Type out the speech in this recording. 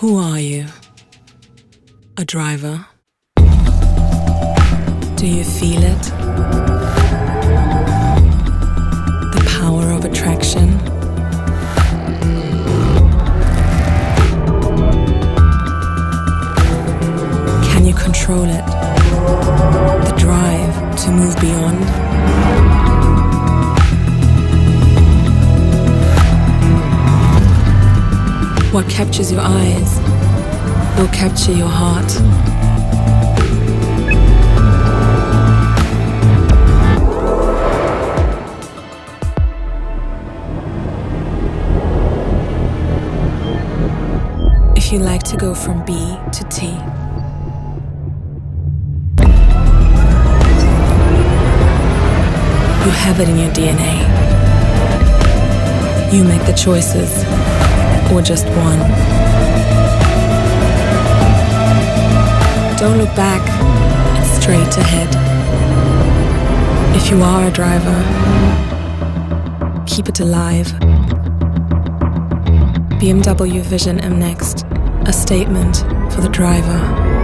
Who are you? A driver? Do you feel it? The power of attraction? Can you control it? The drive to move beyond? What captures your eyes will capture your heart. If you like to go from B to T, you have it in your DNA. You make the choices, or just one. Don't look back, it's straight ahead. If you are a driver, keep it alive. BMW Vision M Next, a statement for the driver.